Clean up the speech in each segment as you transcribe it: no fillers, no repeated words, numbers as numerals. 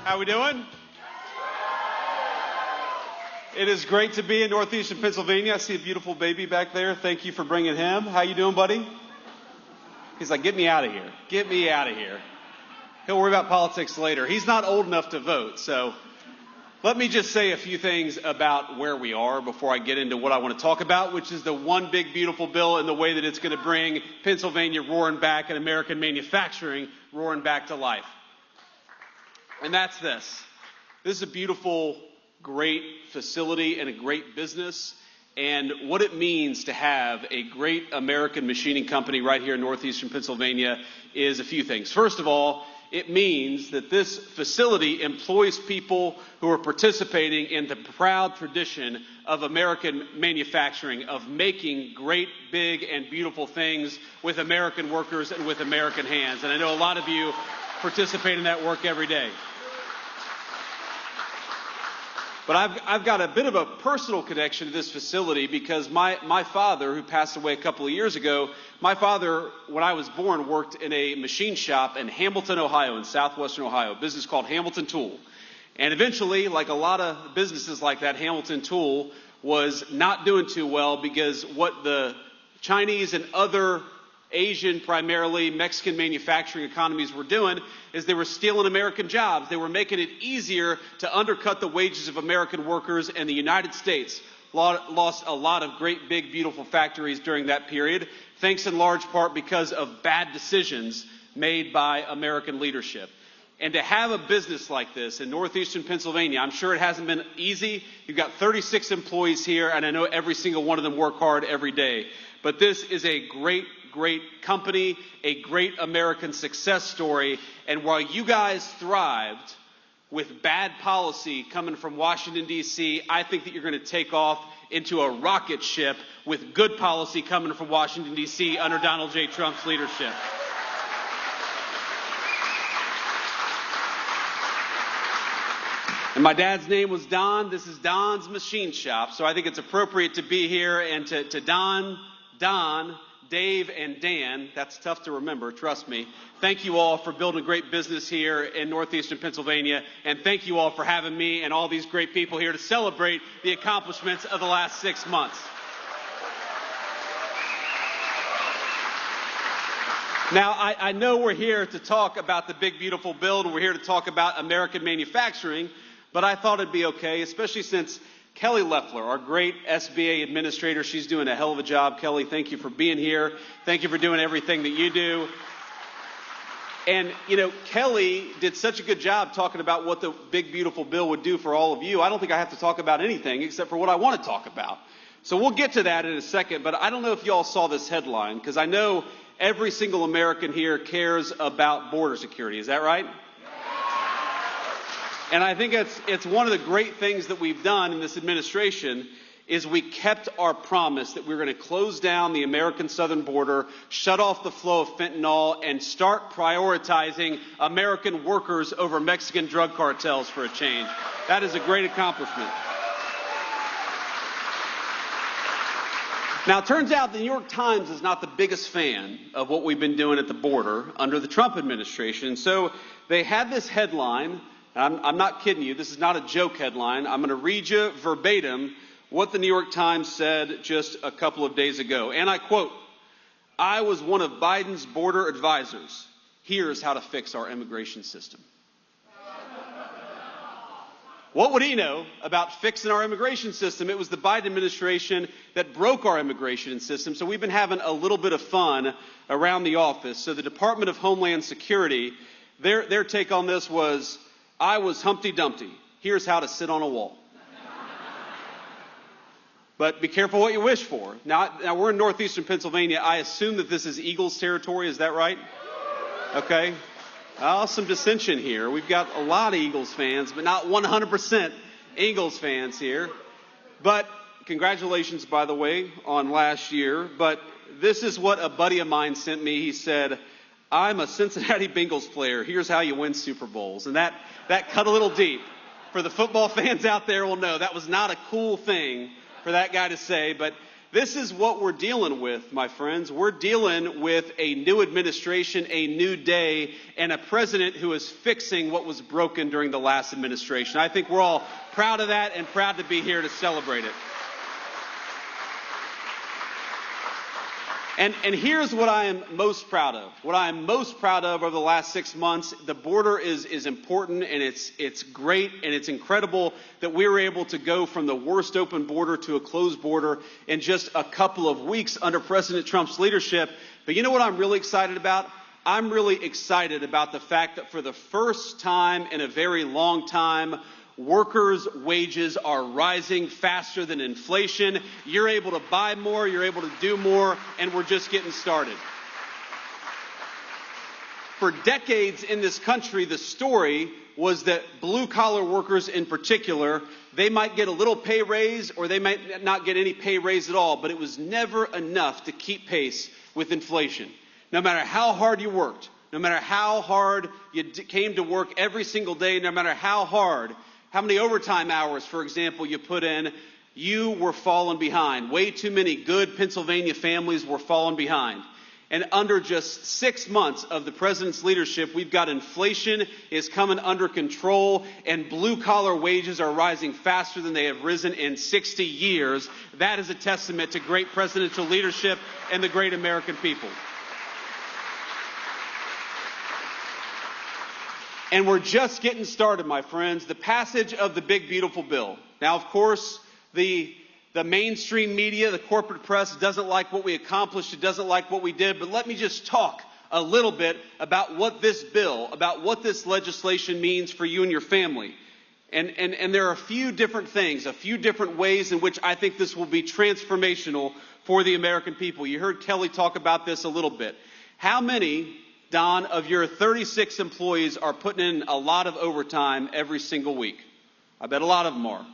How we doing? It is great to be in northeastern Pennsylvania. I see a beautiful baby back there. Thank you for bringing him. How you doing, buddy? He's like, get me out of here. Get me out of here. He'll worry about politics later. He's not old enough to vote, so let me just say a few things about where we are before I get into what I want to talk about, which is the one big beautiful bill and the way that it's going to bring Pennsylvania roaring back and American manufacturing roaring back to life. And that's this. This is a beautiful, great facility and a great business. And what it means to have a great American machining company right here in northeastern Pennsylvania is a few things. First of all, it means that this facility employs people who are participating in the proud tradition of American manufacturing, of making great, big, and beautiful things with American workers and with American hands. And I know a lot of you participate in that work every day. But I've got a bit of a personal connection to this facility because my father, who passed away a couple of years ago, my father, when I was born, worked in a machine shop in Hamilton, Ohio, in southwestern Ohio, a business called Hamilton Tool. And eventually, like a lot of businesses like that, Hamilton Tool was not doing too well because what the Chinese and other Asian, primarily Mexican manufacturing economies were doing is they were stealing American jobs. They were making it easier to undercut the wages of American workers, and the United States lost a lot of great, big, beautiful factories during that period, thanks in large part because of bad decisions made by American leadership. And to have a business like this in northeastern Pennsylvania, I'm sure it hasn't been easy. You've got 36 employees here, and I know every single one of them work hard every day. But this is a great company, a great American success story. And while you guys thrived with bad policy coming from Washington, D.C., I think that you're going to take off into a rocket ship with good policy coming from Washington, D.C. under Donald J. Trump's leadership. And my dad's name was Don. This is Don's Machine Shop. So I think it's appropriate to be here and to Don, Dave, and Dan. That's tough to remember, trust me. Thank you all for building a great business here in northeastern Pennsylvania. And thank you all for having me and all these great people here to celebrate the accomplishments of the last 6 months. Now, I know we're here to talk about the big, beautiful bill, and we're here to talk about American manufacturing, but I thought it'd be okay, especially since Kelly Loeffler, our great SBA administrator, she's doing a hell of a job. Kelly, thank you for being here. Thank you for doing everything that you do. And, you know, Kelly did such a good job talking about what the big, beautiful bill would do for all of you. I don't think I have to talk about anything except for what I want to talk about. So we'll get to that in a second, but I don't know if you all saw this headline, because I know every single American here cares about border security. Is that right? And I think it's one of the great things that we've done in this administration is we kept our promise that we were going to close down the American southern border, shut off the flow of fentanyl, and start prioritizing American workers over Mexican drug cartels for a change. That is a great accomplishment. Now, it turns out the New York Times is not the biggest fan of what we've been doing at the border under the Trump administration. So they had this headline. I'm not kidding you. This is not a joke headline. I'm going to read you verbatim what the New York Times said just a couple of days ago. And I quote, "I was one of Biden's border advisors. Here's how to fix our immigration system." What would he know about fixing our immigration system? It was the Biden administration that broke our immigration system. So we've been having a little bit of fun around the office. So the Department of Homeland Security, their take on this was, "I was Humpty Dumpty. Here's how to sit on a wall." But be careful what you wish for. Now we're in northeastern Pennsylvania. I assume that this is Eagles territory. Is that right? Okay. Some dissension here. We've got a lot of Eagles fans, but not 100% Eagles fans here. But congratulations, by the way, on last year. But this is what a buddy of mine sent me. He said, "I'm a Cincinnati Bengals player. Here's how you win Super Bowls." And that cut a little deep. For the football fans out there will know that was not a cool thing for that guy to say. But This is what we're dealing with, my friends. We're dealing with a new administration, a new day, and a president who is fixing what was broken during the last administration. I think we're all proud of that and proud to be here to celebrate it. And here's what I am most proud of. What I am most proud of over the last 6 months, the border is important, and it's great, and it's incredible that we were able to go from the worst open border to a closed border in just a couple of weeks under President Trump's leadership. But you know what I'm really excited about? I'm really excited about the fact that for the first time in a very long time, workers' wages are rising faster than inflation. You're able to buy more, you're able to do more, and we're just getting started. For decades in this country, the story was that blue-collar workers in particular, they might get a little pay raise or they might not get any pay raise at all, but it was never enough to keep pace with inflation. No matter how hard you worked, no matter how hard you came to work every single day, no matter how many overtime hours, for example, you put in, you were falling behind. Way too many good Pennsylvania families were falling behind. And under just 6 months of the president's leadership, we've got inflation is coming under control, and blue-collar wages are rising faster than they have risen in 60 years. That is a testament to great presidential leadership and the great American people. And we're just getting started, my friends. The passage of the big, beautiful bill. Now, of course, the mainstream media, the corporate press doesn't like what we accomplished. It doesn't like what we did. But let me just talk a little bit about what this bill, about what this legislation means for you and your family. And there are a few different things, a few different ways in which I think this will be transformational for the American people. You heard Kelly talk about this a little bit. How many, Don, of your 36 employees are putting in a lot of overtime every single week? I bet a lot of them are.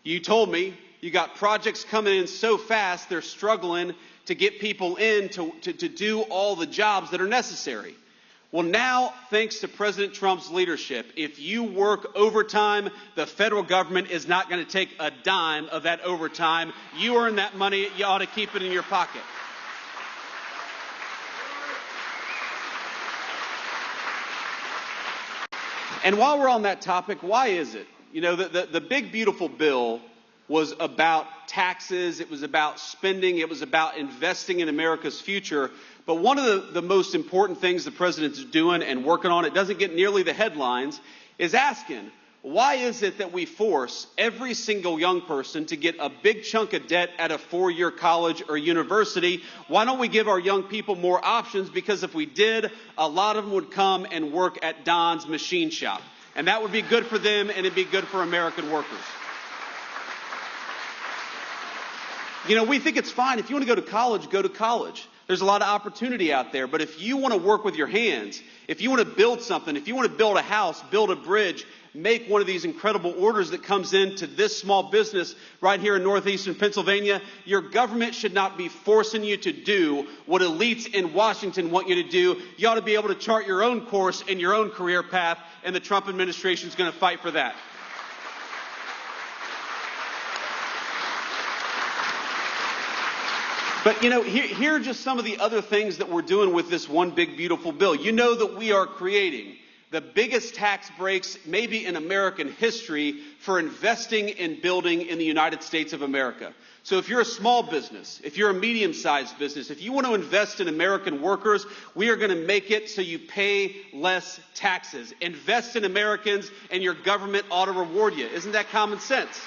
You told me you got projects coming in so fast they're struggling to get people in to do all the jobs that are necessary. Well, now, thanks to President Trump's leadership, if you work overtime, the federal government is not going to take a dime of that overtime. You earn that money. You ought to keep it in your pocket. And while we're on that topic, why is it? You know, the big, beautiful bill was about taxes. It was about spending. It was about investing in America's future. But one of the most important things the president's doing and working on, it doesn't get nearly the headlines, is asking, why is it that we force every single young person to get a big chunk of debt at a 4-year college or university? Why don't we give our young people more options? Because if we did, a lot of them would come and work at Don's machine shop. And that would be good for them, and it'd be good for American workers. You know, we think it's fine. If you want to go to college, go to college. There's a lot of opportunity out there. But if you want to work with your hands, if you want to build something, if you want to build a house, build a bridge, make one of these incredible orders that comes into this small business right here in northeastern Pennsylvania, your government should not be forcing you to do what elites in Washington want you to do. You ought to be able to chart your own course and your own career path, and the Trump administration is going to fight for that. But, you know, here are just some of the other things that we're doing with this one big, beautiful bill. You know that we are creating the biggest tax breaks maybe in American history for investing and building in the United States of America. So if you're a small business, if you're a medium-sized business, if you want to invest in American workers, we are going to make it so you pay less taxes. Invest in Americans and your government ought to reward you. Isn't that common sense?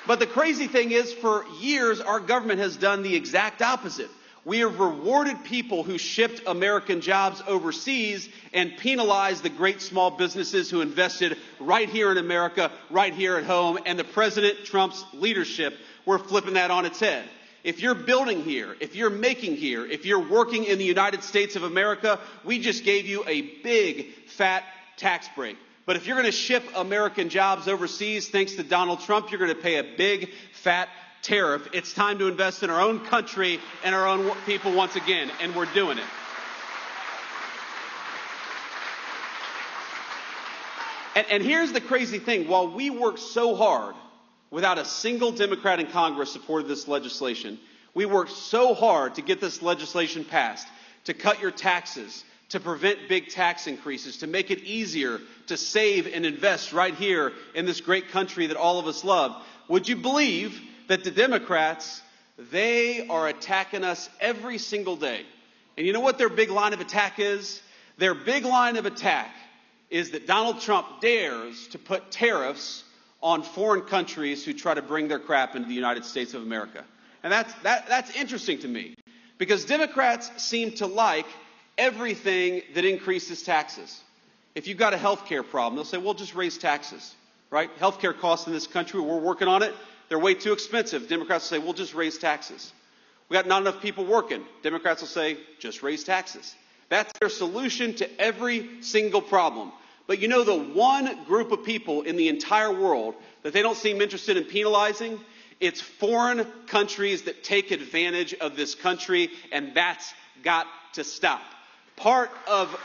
But the crazy thing is, for years, our government has done the exact opposite. We have rewarded people who shipped American jobs overseas and penalized the great small businesses who invested right here in America, right here at home. And the President Trump's leadership, we're flipping that on its head. If you're building here, if you're making here, if you're working in the United States of America, we just gave you a big, fat tax break. But if you're going to ship American jobs overseas, thanks to Donald Trump, you're going to pay a big, fat tariff. It's time to invest in our own country and our own people once again, and we're doing it. And here's the crazy thing. While we worked so hard, without a single Democrat in Congress supported this legislation, we worked so hard to get this legislation passed, to cut your taxes, to prevent big tax increases, to make it easier to save and invest right here in this great country that all of us love. Would you believe that the Democrats, they are attacking us every single day? And you know what their big line of attack is? Their big line of attack is that Donald Trump dares to put tariffs on foreign countries who try to bring their crap into the United States of America. And that's interesting to me, because Democrats seem to like everything that increases taxes. If you've got a health care problem, they'll say, well, just raise taxes, right? Health care costs in this country, we're working on it. They're way too expensive. Democrats will say, well, just raise taxes. We got not enough people working. Democrats will say, just raise taxes. That's their solution to every single problem. But you know, the one group of people in the entire world that they don't seem interested in penalizing, it's foreign countries that take advantage of this country, and that's got to stop. Part of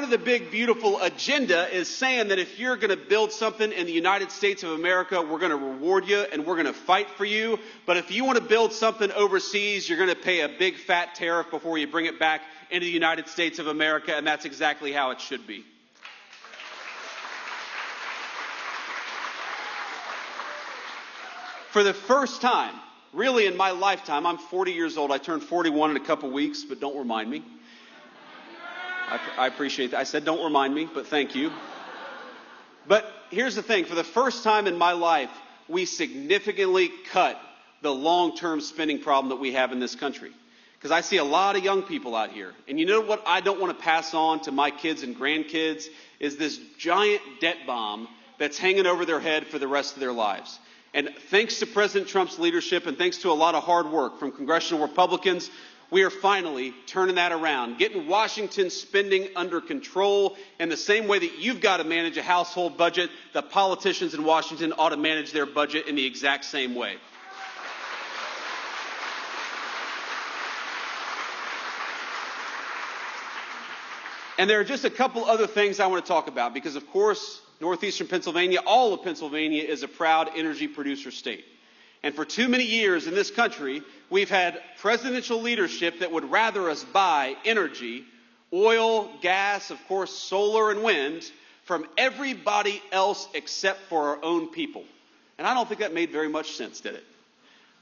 the big, beautiful agenda is saying that if you're going to build something in the United States of America, we're going to reward you and we're going to fight for you. But if you want to build something overseas, you're going to pay a big, fat tariff before you bring it back into the United States of America, and that's exactly how it should be. For the first time, really in my lifetime, I'm 40 years old. I turned 41 in a couple weeks, but don't remind me. I appreciate that. I said don't remind me, but thank you. But here's the thing. For the first time in my life, we significantly cut the long-term spending problem that we have in this country. Because I see a lot of young people out here. And you know what I don't want to pass on to my kids and grandkids is this giant debt bomb that's hanging over their head for the rest of their lives. And thanks to President Trump's leadership and thanks to a lot of hard work from congressional Republicans, we are finally turning that around, getting Washington's spending under control in the same way that you've got to manage a household budget. The politicians in Washington ought to manage their budget in the exact same way. And there are just a couple other things I want to talk about because, of course, northeastern Pennsylvania, all of Pennsylvania is a proud energy producer state. And for too many years in this country, we've had presidential leadership that would rather us buy energy, oil, gas, of course, solar and wind, from everybody else except for our own people. And I don't think that made very much sense, did it?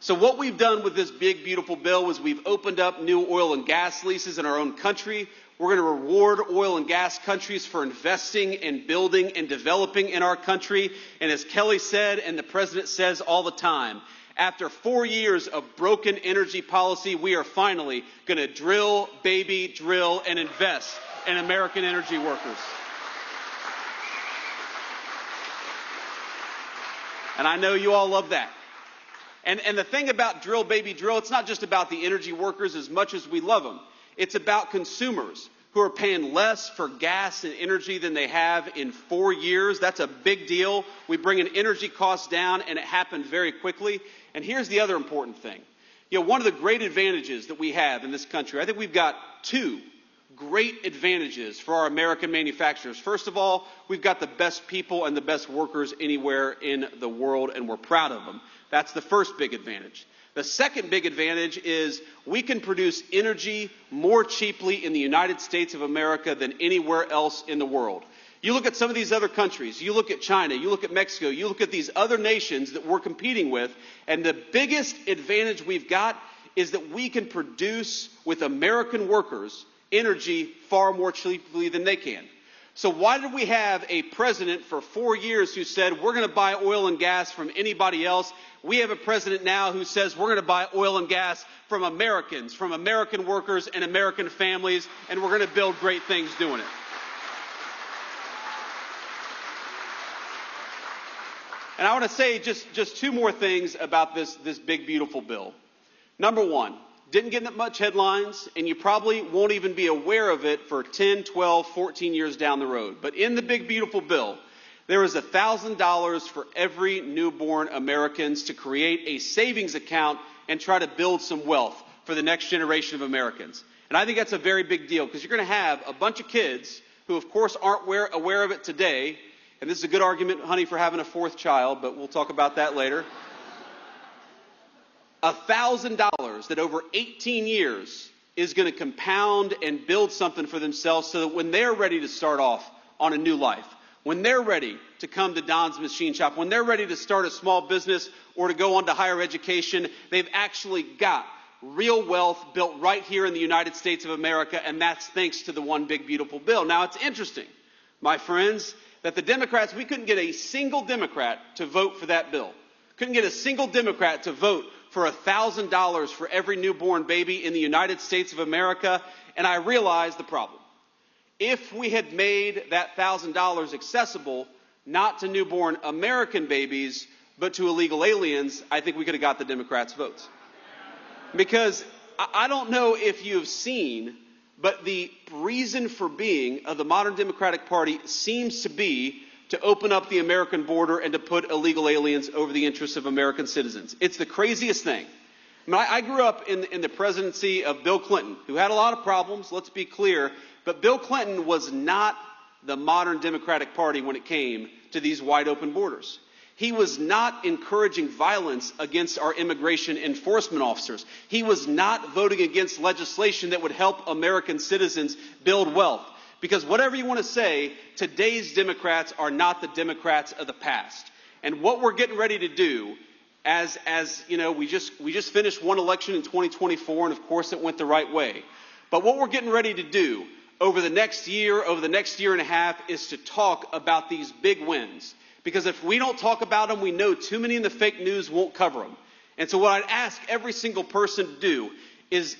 So what we've done with this big, beautiful bill is we've opened up new oil and gas leases in our own country. We're going to reward oil and gas countries for investing and building and developing in our country. And as Kelly said, and the president says all the time, after 4 years of broken energy policy, we are finally going to drill, baby, drill, and invest in American energy workers. And I know you all love that. And the thing about drill, baby, drill, it's not just about the energy workers as much as we love them. It's about consumers who are paying less for gas and energy than they have in 4 years. That's a big deal. We bring in energy costs down, and it happened very quickly. And here's the other important thing. You know, one of the great advantages that we have in this country, I think we've got two great advantages for our American manufacturers. First of all, we've got the best people and the best workers anywhere in the world, and we're proud of them. That's the first big advantage. The second big advantage is we can produce energy more cheaply in the United States of America than anywhere else in the world. You look at some of these other countries, you look at China, you look at Mexico, you look at these other nations that we're competing with, and the biggest advantage we've got is that we can produce with American workers energy far more cheaply than they can. So why did we have a president for 4 years who said we're going to buy oil and gas from anybody else? We have a president now who says we're going to buy oil and gas from Americans, from American workers and American families, and we're going to build great things doing it. And I want to say just two more things about this big, beautiful bill. Number one, didn't get that much headlines, and you probably won't even be aware of it for 10, 12, 14 years down the road. But in the big, beautiful bill, there is $1,000 for every newborn Americans to create a savings account and try to build some wealth for the next generation of Americans. And I think that's a very big deal because you're going to have a bunch of kids who, of course, aren't aware of it today. And this is a good argument, honey, for having a fourth child, but we'll talk about that later. $1,000 that over 18 years is going to compound and build something for themselves so that when they're ready to start off on a new life, when they're ready to come to Don's Machine Shop, when they're ready to start a small business or to go on to higher education, they've actually got real wealth built right here in the United States of America, and that's thanks to the one big beautiful bill. Now, it's interesting, my friends, that the Democrats, we couldn't get a single Democrat to vote for that bill. Couldn't get a single Democrat to vote for $1,000 for every newborn baby in the United States of America, and I realized the problem. If we had made that $1,000 accessible, not to newborn American babies, but to illegal aliens, I think we could have got the Democrats' votes. Because I don't know if you've seen, but the reason for being of the modern Democratic Party seems to be to open up the American border and to put illegal aliens over the interests of American citizens. It's the craziest thing. I grew up in the presidency of Bill Clinton, who had a lot of problems, let's be clear, but Bill Clinton was not the modern Democratic Party when it came to these wide open borders. He was not encouraging violence against our immigration enforcement officers. He was not voting against legislation that would help American citizens build wealth. Because whatever you want to say, today's Democrats are not the Democrats of the past. And what we're getting ready to do, as you know, we just finished one election in 2024, and of course it went the right way. But what we're getting ready to do over the next year and a half, is to talk about these big wins. Because if we don't talk about them, we know too many in the fake news won't cover them. And so what I'd ask every single person to do is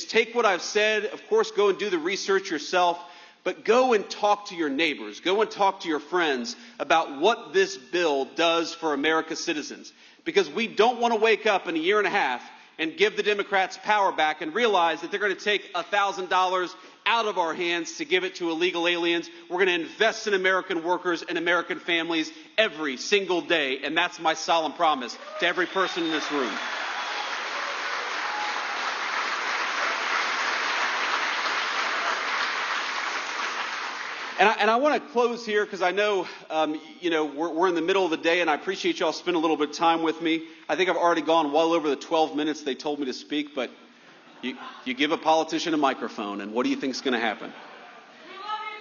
take what I've said, of course, go and do the research yourself, but go and talk to your neighbors, go and talk to your friends about what this bill does for America's citizens. Because we don't want to wake up in a year and a half and give the Democrats power back and realize that they're going to take $1,000 out of our hands to give it to illegal aliens. We're going to invest in American workers and American families every single day, and that's my solemn promise to every person in this room. And I want to close here because I know, we're in the middle of the day, and I appreciate y'all spending a little bit of time with me. I think I've already gone well over the 12 minutes they told me to speak, but you give a politician a microphone, and what do you think is going to happen? We love you,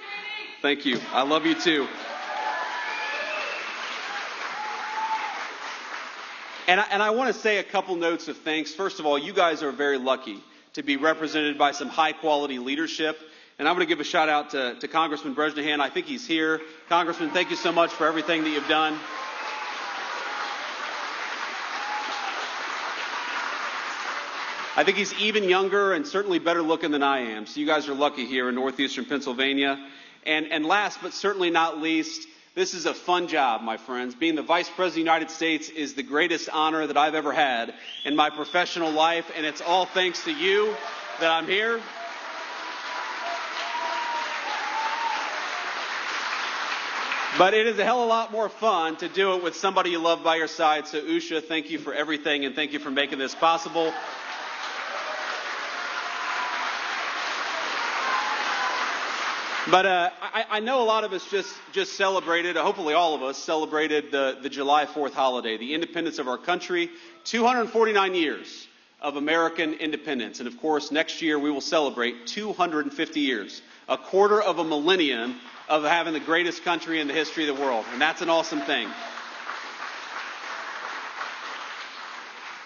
JD. Thank you. I love you too. And I want to say a couple notes of thanks. First of all, you guys are very lucky to be represented by some high-quality leadership. And I'm going to give a shout out to Congressman Brejnahan. I think he's here. Congressman, thank you so much for everything that you've done. I think he's even younger and certainly better looking than I am. So you guys are lucky here in northeastern Pennsylvania. And last but certainly not least, this is a fun job, my friends. Being the Vice President of the United States is the greatest honor that I've ever had in my professional life. And it's all thanks to you that I'm here. But it is a hell of a lot more fun to do it with somebody you love by your side. So, Usha, thank you for everything, and thank you for making this possible. But I know a lot of us just celebrated, hopefully all of us, celebrated the July 4th holiday, the independence of our country, 249 years of American independence. And, of course, next year we will celebrate 250 years, a quarter of a millennium of having the greatest country in the history of the world. And that's an awesome thing.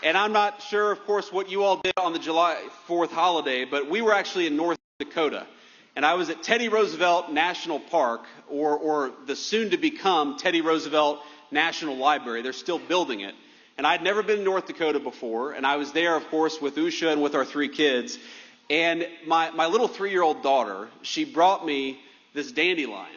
And I'm not sure, of course, what you all did on the July 4th holiday, but we were actually in North Dakota. And I was at Teddy Roosevelt National Park, or the soon-to-become Teddy Roosevelt National Library. They're still building it. And I'd never been to North Dakota before. And I was there, of course, with Usha and with our 3 kids. And my little 3-year-old daughter, she brought me this dandelion.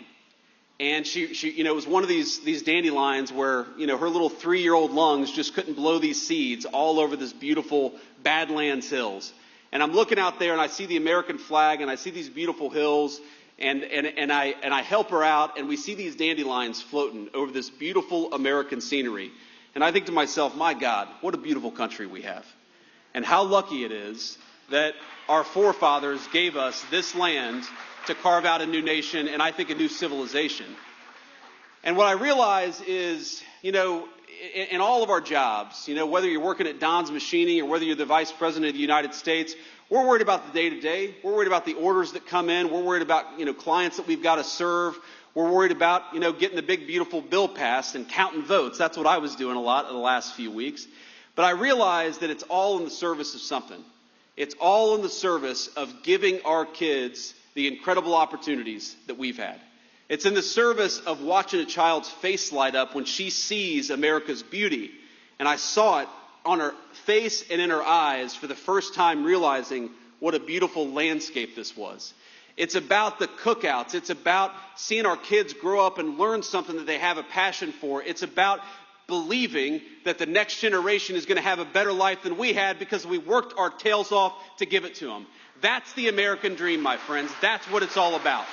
And she it was one of these dandelions where, her little 3-year-old lungs just couldn't blow these seeds all over this beautiful Badlands hills. And I'm looking out there and I see the American flag and I see these beautiful hills and I help her out and we see these dandelions floating over this beautiful American scenery. And I think to myself, my God, what a beautiful country we have. And how lucky it is that our forefathers gave us this land to carve out a new nation and I think a new civilization. And what I realize is, in all of our jobs, whether you're working at Don's Machining or whether you're the Vice President of the United States, we're worried about the day-to-day. We're worried about the orders that come in. We're worried about, clients that we've got to serve. We're worried about, getting the big, beautiful bill passed and counting votes. That's what I was doing a lot in the last few weeks. But I realize that it's all in the service of something. It's all in the service of giving our kids the incredible opportunities that we've had. It's in the service of watching a child's face light up when she sees America's beauty. And I saw it on her face and in her eyes for the first time, realizing what a beautiful landscape this was. It's about the cookouts. It's about seeing our kids grow up and learn something that they have a passion for. It's about believing that the next generation is going to have a better life than we had because we worked our tails off to give it to them. That's the American dream, my friends. That's what it's all about.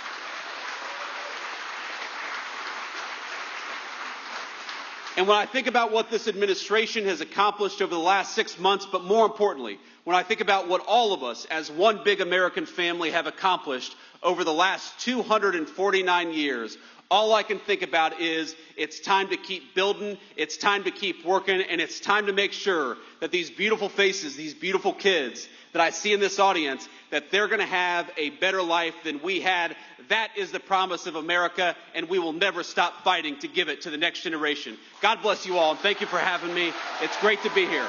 And when I think about what this administration has accomplished over the last 6 months, but more importantly, when I think about what all of us as one big American family have accomplished over the last 249 years, all I can think about is it's time to keep building, it's time to keep working, and it's time to make sure that these beautiful faces, these beautiful kids that I see in this audience, that they're going to have a better life than we had. That is the promise of America, and we will never stop fighting to give it to the next generation. God bless you all, and thank you for having me. It's great to be here.